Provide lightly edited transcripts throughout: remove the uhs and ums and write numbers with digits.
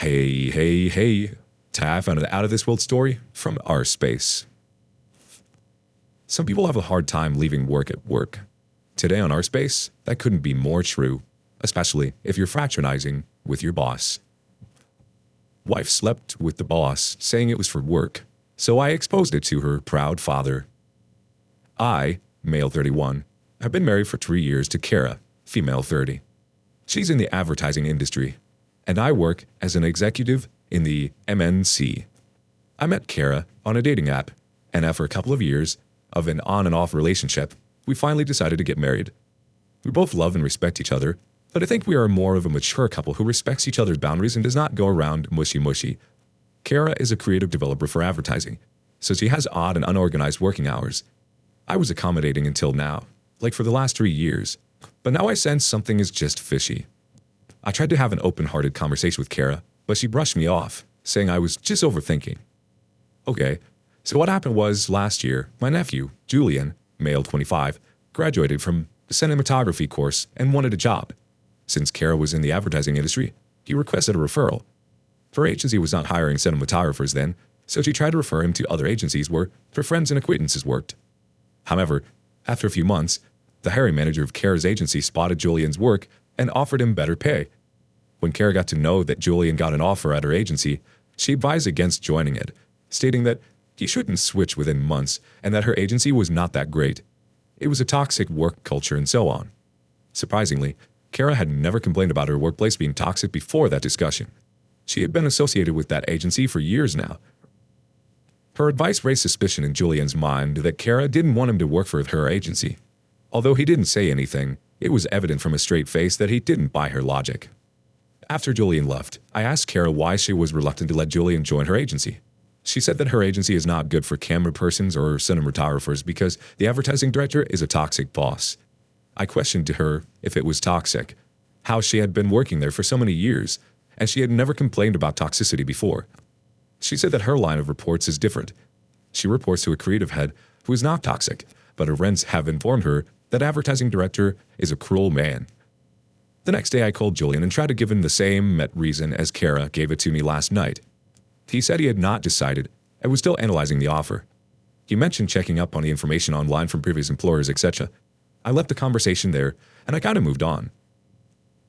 Hey. I found an out of this world story from our space. Some people have a hard time leaving work at work. Today on our space, that couldn't be more true, especially if you're fraternizing with your boss. Wife slept with the boss, saying it was for work, so I exposed it to her proud father. I, male 31, have been married for 3 years to Kara, female 30. She's in the advertising industry, and I work as an executive in the MNC. I met Kara on a dating app, and after a couple of years of an on and off relationship, we finally decided to get married. We both love and respect each other, but I think we are more of a mature couple who respects each other's boundaries and does not go around mushy. Kara is a creative developer for advertising, so she has odd and unorganized working hours. I was accommodating until now, like for the last 3 years, but now I sense something is just fishy. I tried to have an open-hearted conversation with Kara, but she brushed me off, saying I was just overthinking. Okay, so what happened was last year, my nephew, Julian, male 25, graduated from the cinematography course and wanted a job. Since Kara was in the advertising industry, he requested a referral. Her agency was not hiring cinematographers then, so she tried to refer him to other agencies where her friends and acquaintances worked. However, after a few months, the hiring manager of Kara's agency spotted Julian's work and offered him better pay. When Kara got to know that Julian got an offer at her agency, she advised against joining it, stating that he shouldn't switch within months and that her agency was not that great. It was a toxic work culture and so on. Surprisingly, Kara had never complained about her workplace being toxic before that discussion. She had been associated with that agency for years now. Her advice raised suspicion in Julian's mind that Kara didn't want him to work for her agency. Although he didn't say anything, it was evident from his straight face that he didn't buy her logic. After Julian left, I asked Kara why she was reluctant to let Julian join her agency. She said that her agency is not good for camera persons or cinematographers because the advertising director is a toxic boss. I questioned to her if it was toxic, how she had been working there for so many years, and she had never complained about toxicity before. She said that her line of reports is different. She reports to a creative head who is not toxic, but her friends have informed her that advertising director is a cruel man. The next day I called Julian and tried to give him the same reason as Kara gave it to me last night. He said he had not decided and was still analyzing the offer. He mentioned checking up on the information online from previous employers, etc. I left the conversation there, and I kind of moved on.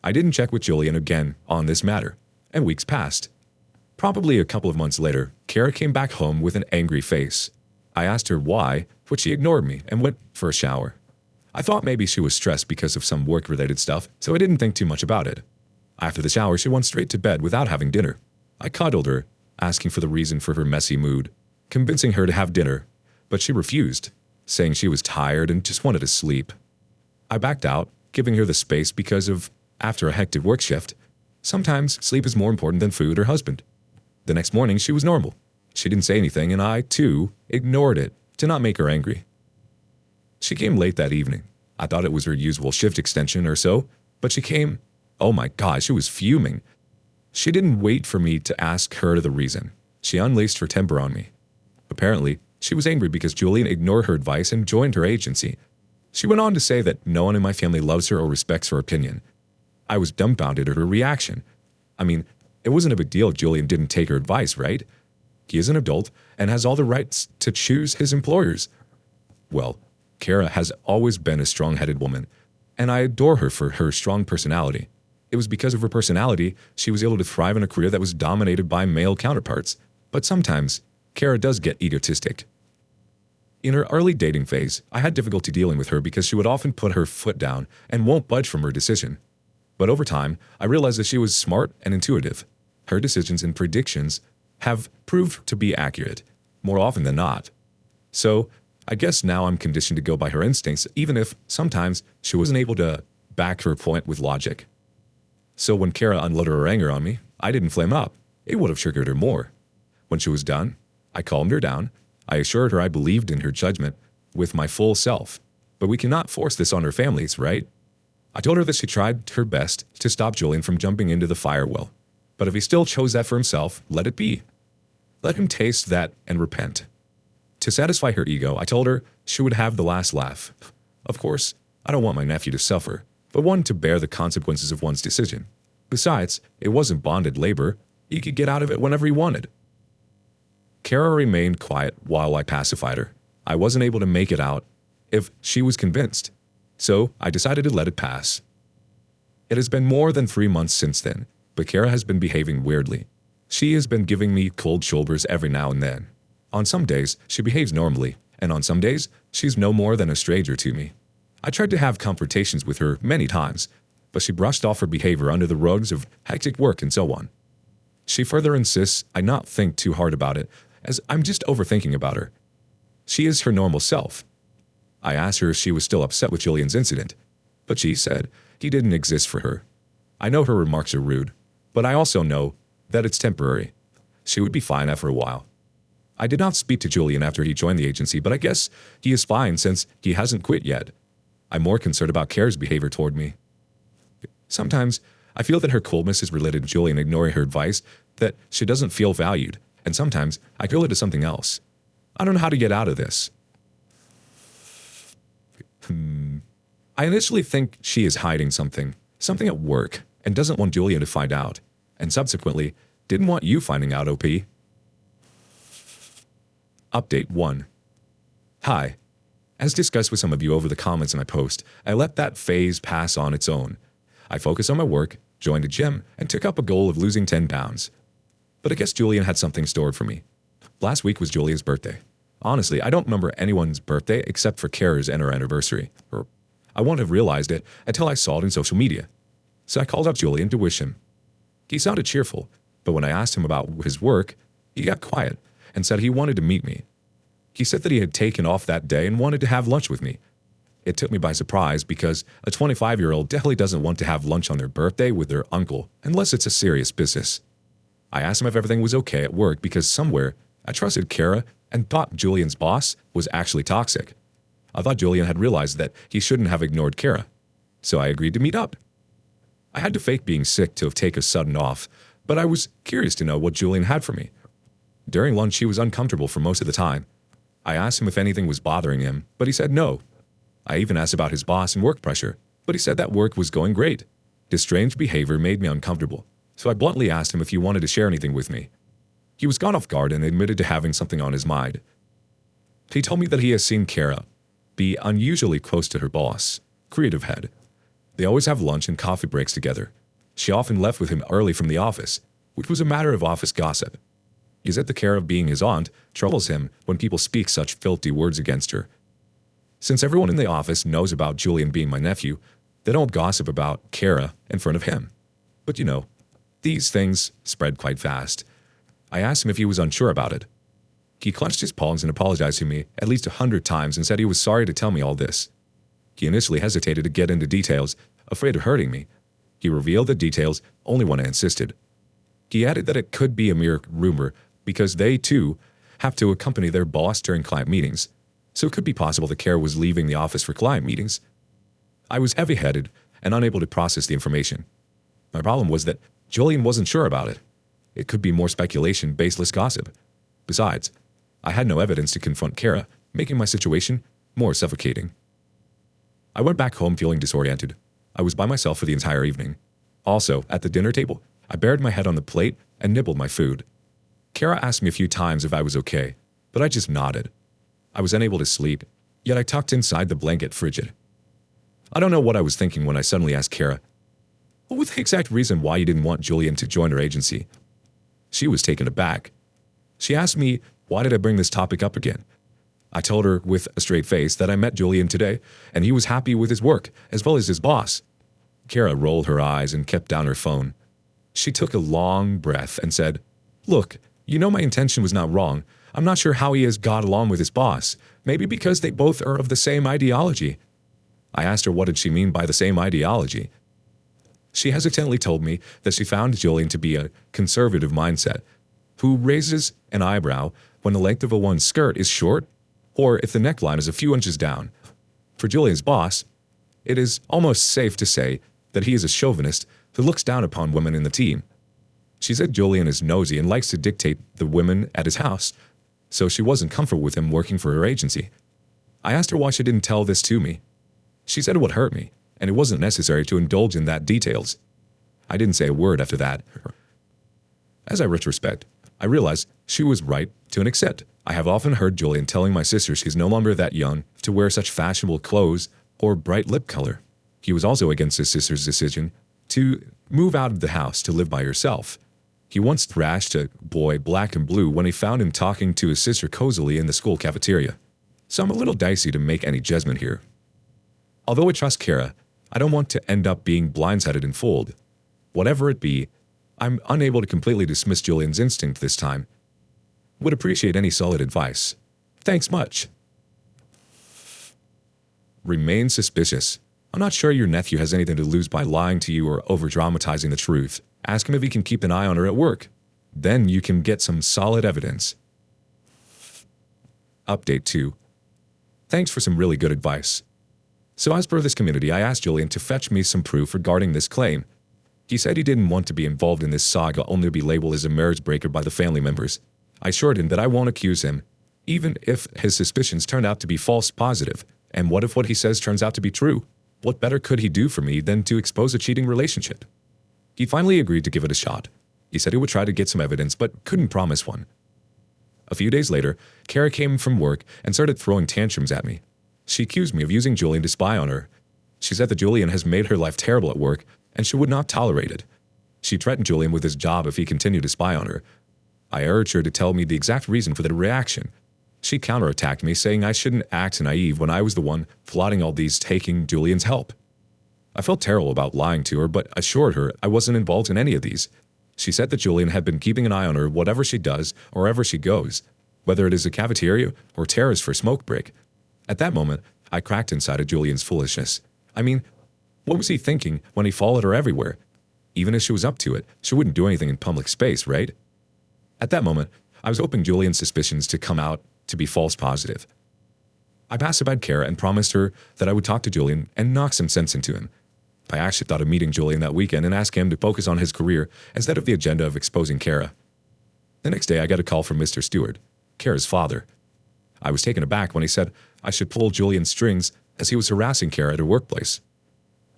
I didn't check with Julian again on this matter, and weeks passed. Probably a couple of months later, Kara came back home with an angry face. I asked her why, but she ignored me and went for a shower. I thought maybe she was stressed because of some work-related stuff, so I didn't think too much about it. After the shower, she went straight to bed without having dinner. I cuddled her, asking for the reason for her messy mood, convincing her to have dinner, but she refused, saying she was tired and just wanted to sleep. I backed out, giving her the space because after a hectic work shift, sometimes sleep is more important than food or husband. The next morning, she was normal. She didn't say anything, and I, too, ignored it to not make her angry. She came late that evening. I thought it was her usual shift extension or so, but she came. Oh my God, she was fuming. She didn't wait for me to ask her the reason. She unleashed her temper on me. Apparently, she was angry because Julian ignored her advice and joined her agency. She went on to say that no one in my family loves her or respects her opinion. I was dumbfounded at her reaction. I mean, it wasn't a big deal if Julian didn't take her advice, right? He is an adult and has all the rights to choose his employers. Well, Kara has always been a strong-headed woman, and I adore her for her strong personality. It was because of her personality she was able to thrive in a career that was dominated by male counterparts. But sometimes, Kara does get egotistic. In her early dating phase, I had difficulty dealing with her because she would often put her foot down and won't budge from her decision. But over time, I realized that she was smart and intuitive. Her decisions and predictions have proved to be accurate, more often than not. So, I guess now I'm conditioned to go by her instincts, even if sometimes she wasn't able to back her point with logic. So when Kara unloaded her anger on me, I didn't flame up. It would have triggered her more. When she was done, I calmed her down. I assured her I believed in her judgment with my full self. But we cannot force this on her families, right? I told her that she tried her best to stop Julian from jumping into the fire well. But if he still chose that for himself, let it be. Let him taste that and repent. To satisfy her ego, I told her she would have the last laugh. Of course, I don't want my nephew to suffer, but one to bear the consequences of one's decision. Besides, it wasn't bonded labor. he could get out of it whenever he wanted. Kara remained quiet while I pacified her. I wasn't able to make it out if she was convinced, so I decided to let it pass. It has been more than 3 months since then, but Kara has been behaving weirdly. She has been giving me cold shoulders every now and then. On some days, she behaves normally, and on some days, she's no more than a stranger to me. I tried to have confrontations with her many times, but she brushed off her behavior under the rugs of hectic work and so on. She further insists I not think too hard about it, as I'm just overthinking about her. She is her normal self. I asked her if she was still upset with Julian's incident, but she said he didn't exist for her. I know her remarks are rude, but I also know that it's temporary. She would be fine after a while. I did not speak to Julian after he joined the agency, but I guess he is fine since he hasn't quit yet. I'm more concerned about Kara's behavior toward me. Sometimes I feel that her coldness is related to Julian ignoring her advice, that she doesn't feel valued, and sometimes I feel it is something else. I don't know how to get out of this. I initially think she is hiding something at work, and doesn't want Julian to find out, and subsequently didn't want you finding out, OP. Update 1. Hi. As discussed with some of you over the comments in my post, I let that phase pass on its own. I focused on my work, joined a gym, and took up a goal of losing 10 pounds. But I guess Julian had something stored for me. Last week was Julia's birthday. Honestly, I don't remember anyone's birthday except for Kara's and her anniversary. I wouldn't have realized it until I saw it in social media. So I called up Julian to wish him. He sounded cheerful, but when I asked him about his work, he got quiet and said he wanted to meet me. He said that he had taken off that day and wanted to have lunch with me. It took me by surprise because a 25-year-old definitely doesn't want to have lunch on their birthday with their uncle unless it's a serious business. I asked him if everything was okay at work because somewhere I trusted Kara and thought Julian's boss was actually toxic. I thought Julian had realized that he shouldn't have ignored Kara, so I agreed to meet up. I had to fake being sick to take a sudden off, but I was curious to know what Julian had for me. During lunch, he was uncomfortable for most of the time. I asked him if anything was bothering him, but he said no. I even asked about his boss and work pressure, but he said that work was going great. His strange behavior made me uncomfortable, so I bluntly asked him if he wanted to share anything with me. He was caught off guard and admitted to having something on his mind. He told me that he has seen Kara be unusually close to her boss, creative head. They always have lunch and coffee breaks together. She often left with him early from the office, which was a matter of office gossip. He said the Kara of being his aunt troubles him when people speak such filthy words against her. Since everyone in the office knows about Julian being my nephew, they don't gossip about Kara in front of him. But you know, these things spread quite fast. I asked him if he was unsure about it. He clenched his palms and apologized to me at least 100 times and said he was sorry to tell me all this. He initially hesitated to get into details, afraid of hurting me. He revealed the details only when I insisted. He added that it could be a mere rumor because they, too, have to accompany their boss during client meetings, so it could be possible that Kara was leaving the office for client meetings. I was heavy-headed and unable to process the information. My problem was that Julian wasn't sure about it. It could be more speculation, baseless gossip. Besides, I had no evidence to confront Kara, making my situation more suffocating. I went back home feeling disoriented. I was by myself for the entire evening. Also, at the dinner table, I buried my head on the plate and nibbled my food. Kara asked me a few times if I was okay, but I just nodded. I was unable to sleep, yet I tucked inside the blanket frigid. I don't know what I was thinking when I suddenly asked Kara, what was the exact reason why you didn't want Julian to join our agency? She was taken aback. She asked me, why did I bring this topic up again? I told her with a straight face that I met Julian today, and he was happy with his work, as well as his boss. Kara rolled her eyes and kept down her phone. She took a long breath and said, look, you know my intention was not wrong. I'm not sure how he has got along with his boss. Maybe because they both are of the same ideology. I asked her what did she mean by the same ideology. She hesitantly told me that she found Julian to be a conservative mindset, who raises an eyebrow when the length of one's skirt is short or if the neckline is a few inches down. For Julian's boss, it is almost safe to say that he is a chauvinist who looks down upon women in the team. She said Julian is nosy and likes to dictate the women at his house, so she wasn't comfortable with him working for her agency. I asked her why she didn't tell this to me. She said it would hurt me, and it wasn't necessary to indulge in that details. I didn't say a word after that. As I retrospect, I realized she was right to an extent. I have often heard Julian telling my sister she's no longer that young to wear such fashionable clothes or bright lip color. He was also against his sister's decision to move out of the house to live by herself. He once thrashed a boy black and blue when he found him talking to his sister cozily in the school cafeteria. So I'm a little dicey to make any judgment here. Although I trust Kara, I don't want to end up being blindsided and fooled. Whatever it be, I'm unable to completely dismiss Julian's instinct this time. Would appreciate any solid advice. Thanks much. Remain suspicious. I'm not sure your nephew has anything to lose by lying to you or over-dramatizing the truth. Ask him if he can keep an eye on her at work. Then you can get some solid evidence. Update 2. Thanks for some really good advice. So as per this community, I asked Julian to fetch me some proof regarding this claim. He said he didn't want to be involved in this saga only to be labeled as a marriage breaker by the family members. I assured him that I won't accuse him, even if his suspicions turned out to be false positive. And what if what he says turns out to be true? What better could he do for me than to expose a cheating relationship? He finally agreed to give it a shot. He said he would try to get some evidence, but couldn't promise one. A few days later, Kara came from work and started throwing tantrums at me. She accused me of using Julian to spy on her. She said that Julian has made her life terrible at work, and she would not tolerate it. She threatened Julian with his job if he continued to spy on her. I urged her to tell me the exact reason for the reaction. She counterattacked me, saying I shouldn't act naive when I was the one plotting all these, taking Julian's help. I felt terrible about lying to her, but assured her I wasn't involved in any of these. She said that Julian had been keeping an eye on her whatever she does or wherever she goes, whether it is a cafeteria or terrace for smoke break. At that moment, I cracked inside at Julian's foolishness. I mean, what was he thinking when he followed her everywhere? Even if she was up to it, she wouldn't do anything in public space, right? At that moment, I was hoping Julian's suspicions to come out to be false positive. I pacified Kara and promised her that I would talk to Julian and knock some sense into him. I actually thought of meeting Julian that weekend and ask him to focus on his career instead of the agenda of exposing Kara. The next day, I got a call from Mr. Stewart, Kara's father. I was taken aback when he said I should pull Julian's strings as he was harassing Kara at her workplace.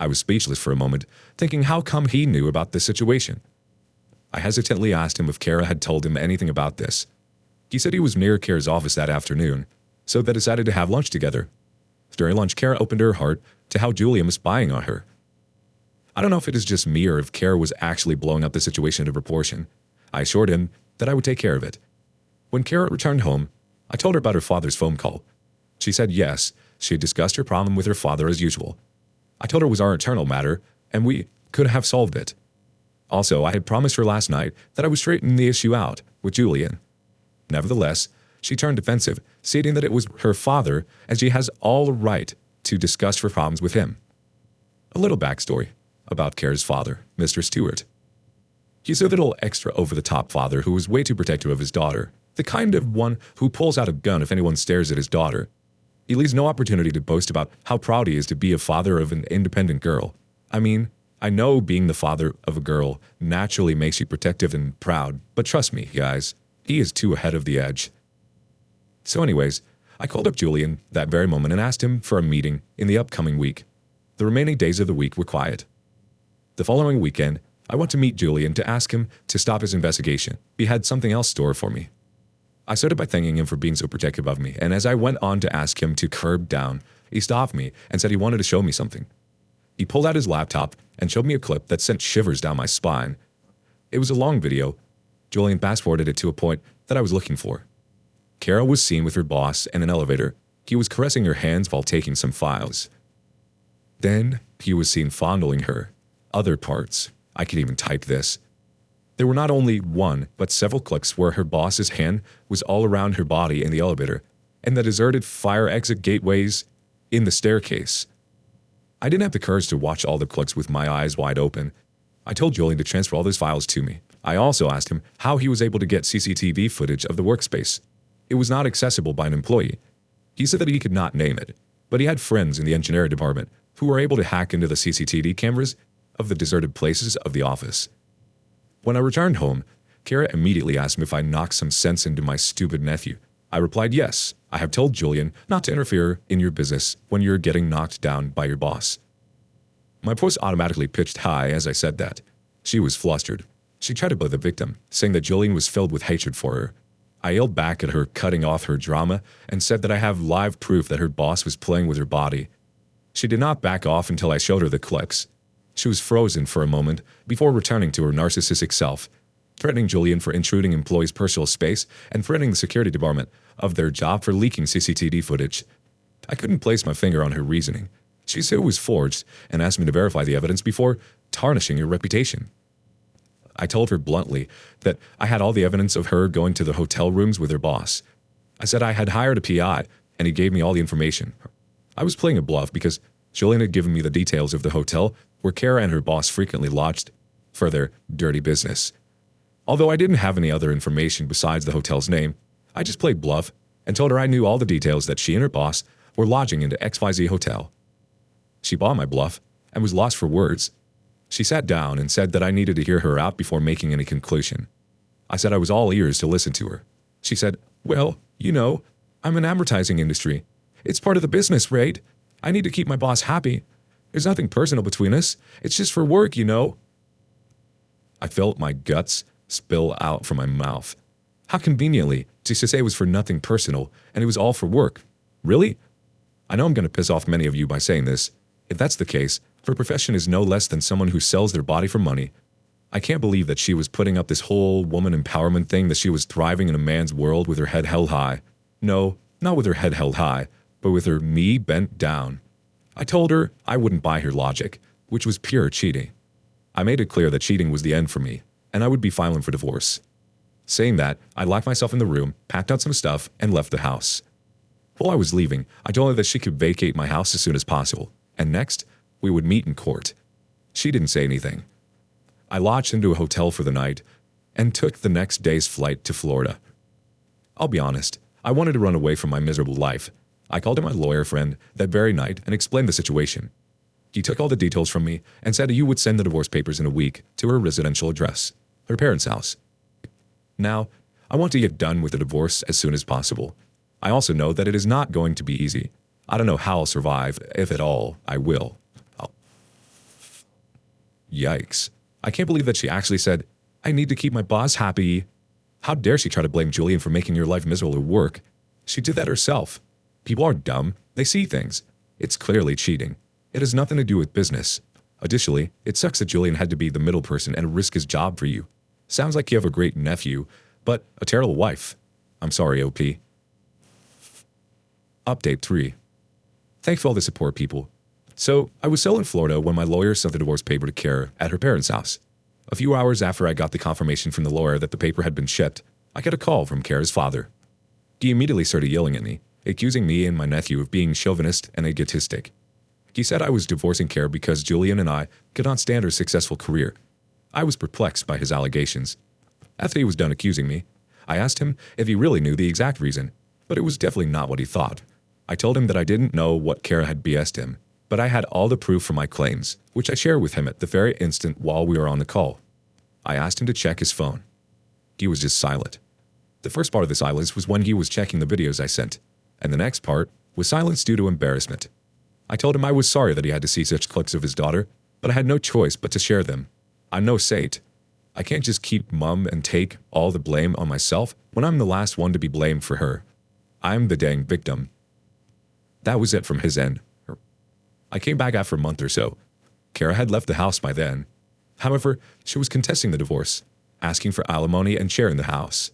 I was speechless for a moment, thinking how come he knew about this situation. I hesitantly asked him if Kara had told him anything about this. He said he was near Kara's office that afternoon, so they decided to have lunch together. During lunch, Kara opened her heart to how Julian was spying on her. I don't know if it is just me or if Kara was actually blowing up the situation into proportion. I assured him that I would take care of it. When Kara returned home, I told her about her father's phone call. She said yes, she had discussed her problem with her father as usual. I told her it was our internal matter, and we could have solved it. Also, I had promised her last night that I would straighten the issue out with Julian. Nevertheless, she turned defensive, stating that it was her father and she has all the right to discuss her problems with him. A little backstory about Kara's father, Mr. Stewart. He's a little extra over-the-top father who is way too protective of his daughter, the kind of one who pulls out a gun if anyone stares at his daughter. He leaves no opportunity to boast about how proud he is to be a father of an independent girl. I mean, I know being the father of a girl naturally makes you protective and proud, but trust me, guys, he is too ahead of the edge. So anyways, I called up Julian that very moment and asked him for a meeting in the upcoming week. The remaining days of the week were quiet. The following weekend, I went to meet Julian to ask him to stop his investigation. He had something else stored for me. I started by thanking him for being so protective of me, and as I went on to ask him to curb down, he stopped me and said he wanted to show me something. He pulled out his laptop and showed me a clip that sent shivers down my spine. It was a long video. Julian fast-forwarded it to a point that I was looking for. Kara was seen with her boss in an elevator. He was caressing her hands while taking some files. Then he was seen fondling her. Other parts. I could even type this. There were not only one, but several clips where her boss's hand was all around her body in the elevator, and the deserted fire exit gateways in the staircase. I didn't have the courage to watch all the clips with my eyes wide open. I told Julian to transfer all those files to me. I also asked him how he was able to get CCTV footage of the workspace. It was not accessible by an employee. He said that he could not name it, but he had friends in the engineering department who were able to hack into the CCTV cameras of the deserted places of the office. When I returned home, Kara immediately asked me if I knocked some sense into my stupid nephew. I replied yes. I have told Julian not to interfere in your business when you're getting knocked down by your boss. My voice automatically pitched high as I said that. She was flustered. She tried to blame the victim, saying that Julian was filled with hatred for her. I yelled back at her, cutting off her drama, and said that I have live proof that her boss was playing with her body. She did not back off until I showed her the clips. She was frozen for a moment before returning to her narcissistic self, threatening Julian for intruding employees' personal space and threatening the security department of their job for leaking CCTV footage. I couldn't place my finger on her reasoning. She said it was forged and asked me to verify the evidence before tarnishing her reputation. I told her bluntly that I had all the evidence of her going to the hotel rooms with her boss. I said I had hired a PI, and he gave me all the information. I was playing a bluff because Julian had given me the details of the hotel where Kara and her boss frequently lodged for their dirty business. Although I didn't have any other information besides the hotel's name, I just played bluff and told her I knew all the details that she and her boss were lodging into XYZ Hotel. She bought my bluff and was lost for words. She sat down and said that I needed to hear her out before making any conclusion. I said I was all ears to listen to her. She said, "Well, I'm in advertising industry. It's part of the business, right? I need to keep my boss happy. There's nothing personal between us. It's just for work, I felt my guts spill out from my mouth. How conveniently to say it was for nothing personal and it was all for work. Really? I know I'm going to piss off many of you by saying this. If that's the case, her profession is no less than someone who sells their body for money. I can't believe that she was putting up this whole woman empowerment thing, that she was thriving in a man's world with her head held high. No, not with her head held high, but with her knee bent down. I told her I wouldn't buy her logic, which was pure cheating. I made it clear that cheating was the end for me, and I would be filing for divorce. Saying that, I locked myself in the room, packed out some stuff, and left the house. While I was leaving, I told her that she could vacate my house as soon as possible, and next, we would meet in court. She didn't say anything. I lodged into a hotel for the night and took the next day's flight to Florida. I'll be honest, I wanted to run away from my miserable life. I called in my lawyer friend that very night and explained the situation. He took all the details from me and said you would send the divorce papers in a week to her residential address, her parents' house. Now, I want to get done with the divorce as soon as possible. I also know that it is not going to be easy. I don't know how I'll survive, if at all, I will. Yikes. I can't believe that she actually said, I need to keep my boss happy. How dare she try to blame Julian for making your life miserable at work? She did that herself. People are dumb. They see things. It's clearly cheating. It has nothing to do with business. Additionally, it sucks that Julian had to be the middle person and risk his job for you. Sounds like you have a great nephew, but a terrible wife. I'm sorry, OP. Update 3. Thanks for all the support, people. So, I was still in Florida when my lawyer sent the divorce paper to Kara at her parents' house. A few hours after I got the confirmation from the lawyer that the paper had been shipped, I got a call from Kara's father. He immediately started yelling at me, accusing me and my nephew of being chauvinist and egotistic. He said I was divorcing Kara because Julian and I could not stand her successful career. I was perplexed by his allegations. After he was done accusing me, I asked him if he really knew the exact reason, but it was definitely not what he thought. I told him that I didn't know what Kara had BS'd him, but I had all the proof for my claims, which I shared with him at the very instant while we were on the call. I asked him to check his phone. He was just silent. The first part of the silence was when he was checking the videos I sent, and the next part was silence due to embarrassment. I told him I was sorry that he had to see such clips of his daughter, but I had no choice but to share them. I'm no saint. I can't just keep mum and take all the blame on myself when I'm the last one to be blamed for her. I'm the dang victim. That was it from his end. I came back after a month or so. Kara had left the house by then. However, she was contesting the divorce, asking for alimony and sharing the house.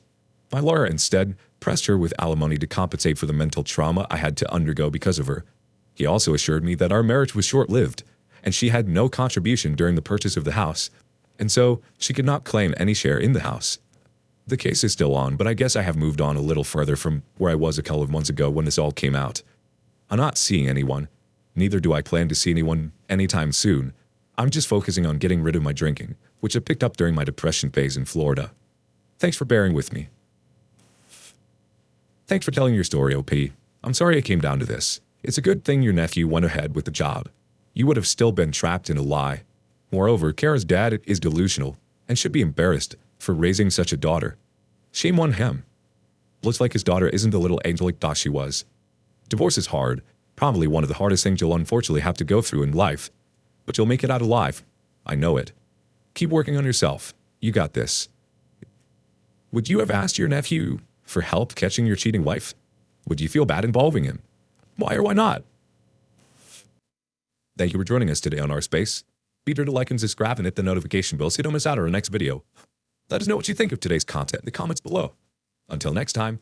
My lawyer instead pressed her with alimony to compensate for the mental trauma I had to undergo because of her. He also assured me that our marriage was short-lived, and she had no contribution during the purchase of the house, and so she could not claim any share in the house. The case is still on, but I guess I have moved on a little further from where I was a couple of months ago when this all came out. I'm not seeing anyone. Neither do I plan to see anyone anytime soon. I'm just focusing on getting rid of my drinking, which I picked up during my depression phase in Florida. Thanks for bearing with me. Thanks for telling your story, OP. I'm sorry it came down to this. It's a good thing your nephew went ahead with the job. You would have still been trapped in a lie. Moreover, Kara's dad is delusional and should be embarrassed for raising such a daughter. Shame on him. Looks like his daughter isn't the little angel like thought she was. Divorce is hard, probably one of the hardest things you'll unfortunately have to go through in life. But you'll make it out alive. I know it. Keep working on yourself. You got this. Would you have asked your nephew for help catching your cheating wife? Would you feel bad involving him? Why or why not? Thank you for joining us today on Our Space. Be sure to like and subscribe and hit the notification bell so you don't miss out on our next video. Let us know what you think of today's content in the comments below. Until next time.